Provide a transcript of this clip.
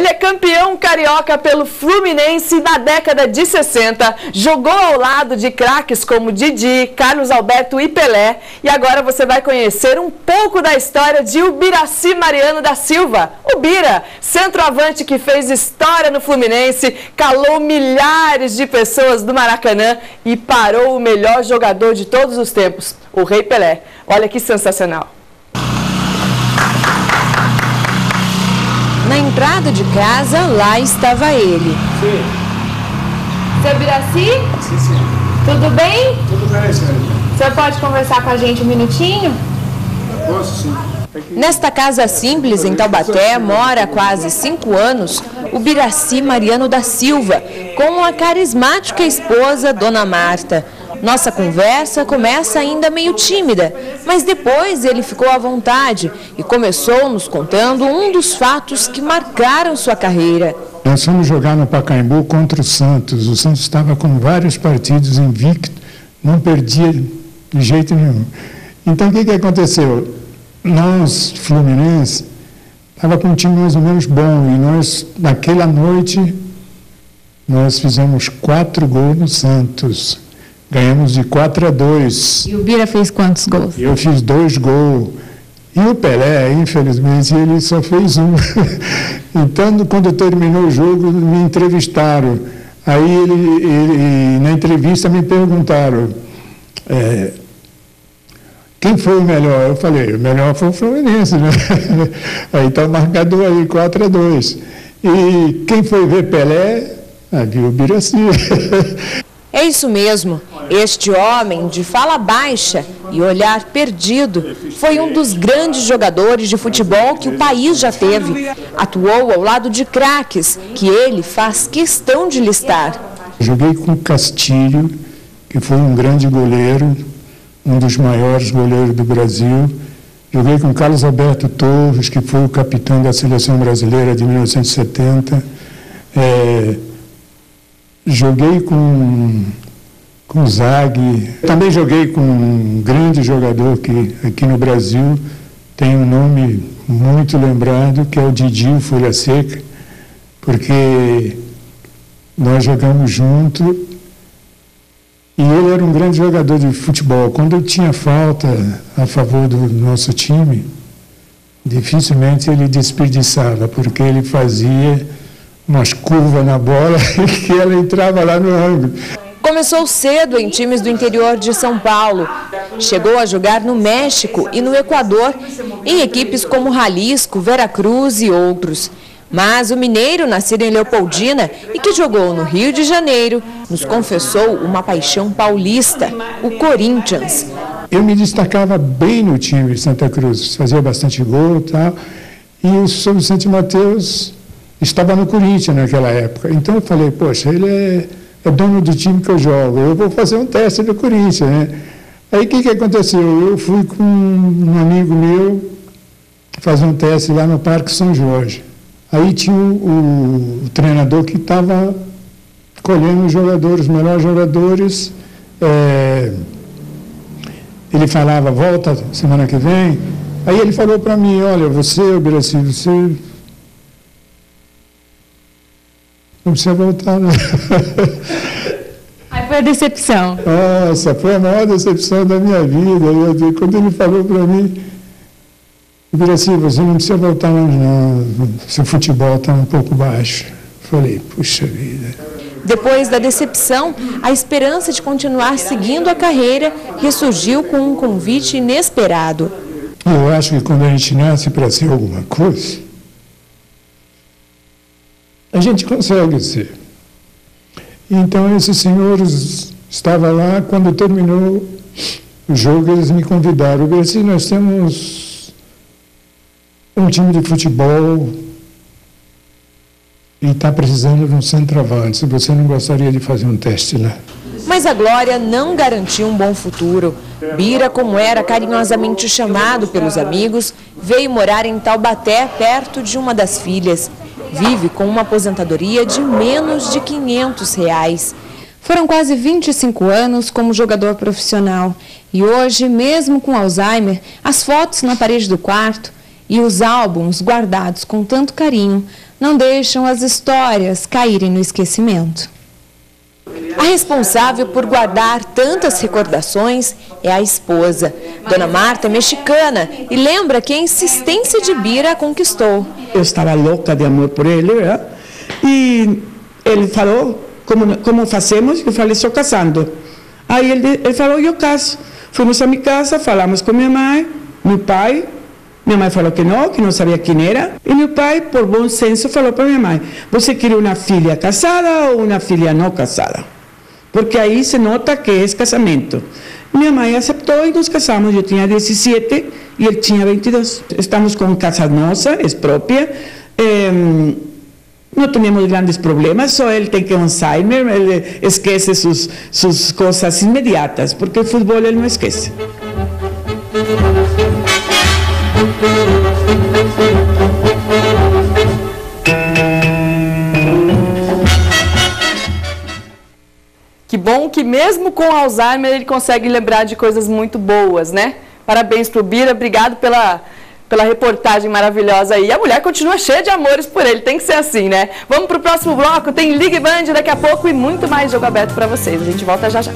Ele é campeão carioca pelo Fluminense na década de 60, jogou ao lado de craques como Didi, Carlos Alberto e Pelé. E agora você vai conhecer um pouco da história de Ubiracy Mariano da Silva. O Bira, centroavante que fez história no Fluminense, calou milhares de pessoas do Maracanã e parou o melhor jogador de todos os tempos, o Rei Pelé. Olha que sensacional. Na entrada de casa, lá estava ele. Sim. Seu Ubiracy? Sim. Tudo bem? Tudo bem, senhora. O senhor pode conversar com a gente um minutinho? Posso, sim. Nesta casa simples, em Taubaté, mora há quase 5 anos o Ubiracy Mariano da Silva, com a carismática esposa, Dona Marta. Nossa conversa começa ainda meio tímida, mas depois ele ficou à vontade e começou nos contando um dos fatos que marcaram sua carreira. Nós fomos jogar no Pacaembu contra o Santos. O Santos estava com vários partidos invicto, não perdia de jeito nenhum. Então o que aconteceu? Nós, Fluminense, estava com um time mais ou menos bom e nós, naquela noite, nós fizemos 4 gols no Santos. Ganhamos de 4-2. E o Bira fez quantos gols? Eu fiz 2 gols. E o Pelé, infelizmente, ele só fez 1. Então, quando terminou o jogo, me entrevistaram. Aí, na entrevista, me perguntaram quem foi o melhor. Eu falei, o melhor foi o Fluminense, né? Aí está o marcador aí, 4-2. E quem foi ver Pelé? Viu o Ubiracy. É isso mesmo. Este homem de fala baixa e olhar perdido foi um dos grandes jogadores de futebol que o país já teve. Atuou ao lado de craques, que ele faz questão de listar. Joguei com Castilho, que foi um grande goleiro, um dos maiores goleiros do Brasil. Joguei com Carlos Alberto Torres, que foi o capitão da Seleção Brasileira de 1970. Joguei com Zaghi. Também joguei com um grande jogador que aqui no Brasil tem um nome muito lembrado, que é o Didi Folha Seca, porque nós jogamos junto e ele era um grande jogador de futebol. Quando eu tinha falta a favor do nosso time, dificilmente ele desperdiçava, porque ele fazia umas curvas na bola e que ela entrava lá no ângulo. Começou cedo em times do interior de São Paulo. Chegou a jogar no México e no Equador, em equipes como Jalisco, Veracruz e outros. Mas o mineiro, nascido em Leopoldina e que jogou no Rio de Janeiro, nos confessou uma paixão paulista, o Corinthians. Eu me destacava bem no time de Santa Cruz, fazia bastante gol e tal, e o São Vicente Mateus estava no Corinthians naquela época. Então eu falei, poxa, ele é dono do time que eu jogo, eu vou fazer um teste no Corinthians, né? Aí o que aconteceu? Eu fui com um amigo meu fazer um teste lá no Parque São Jorge. Aí tinha o treinador que estava colhendo os jogadores, os melhores jogadores. Ele falava, volta semana que vem. Aí ele falou para mim, olha, você, Ubiracy, você não precisa voltar, não. Aí foi a decepção. Nossa, foi a maior decepção da minha vida. Quando ele falou para mim, Ubiracy, você não precisa voltar mais, não. Seu futebol está um pouco baixo. Falei, puxa vida. Depois da decepção, a esperança de continuar seguindo a carreira ressurgiu com um convite inesperado. Eu acho que quando a gente nasce para ser alguma coisa, a gente consegue ser. Então, esses senhores estavam lá, quando terminou o jogo, eles me convidaram. Ubiracy, nós temos um time de futebol e está precisando de um centroavante. Se você não gostaria de fazer um teste lá? Mas a glória não garantiu um bom futuro. Bira, como era carinhosamente chamado pelos amigos, veio morar em Taubaté, perto de uma das filhas. Vive com uma aposentadoria de menos de R$500. Foram quase 25 anos como jogador profissional. E hoje, mesmo com Alzheimer, as fotos na parede do quarto e os álbuns guardados com tanto carinho não deixam as histórias caírem no esquecimento. A responsável por guardar tantas recordações é a esposa. Dona Marta é mexicana e lembra que a insistência de Bira a conquistou. Eu estava louca de amor por ele, verdade? E ele falou, como fazemos? Eu falei, só casando. Aí ele falou, eu caso. Fomos a minha casa, falamos com minha mãe, meu pai. Minha mãe falou que não sabia quem era. E meu pai, por bom senso, falou para minha mãe, você quer uma filha casada ou uma filha não casada? Porque aí se nota que é casamento. Minha mãe aceitou e nos casamos. Eu tinha 17 e ele tinha 22. Estamos com casa nossa, é própria. Não temos grandes problemas, só ele tem que Alzheimer, ele esquece suas coisas imediatas, porque o futebol ele não esquece. Que bom que mesmo com Alzheimer ele consegue lembrar de coisas muito boas, né? Parabéns pro Bira, obrigado pela reportagem maravilhosa aí. A mulher continua cheia de amores por ele, tem que ser assim, né? Vamos pro próximo bloco, tem Ligue Band daqui a pouco e muito mais jogo aberto para vocês. A gente volta já já.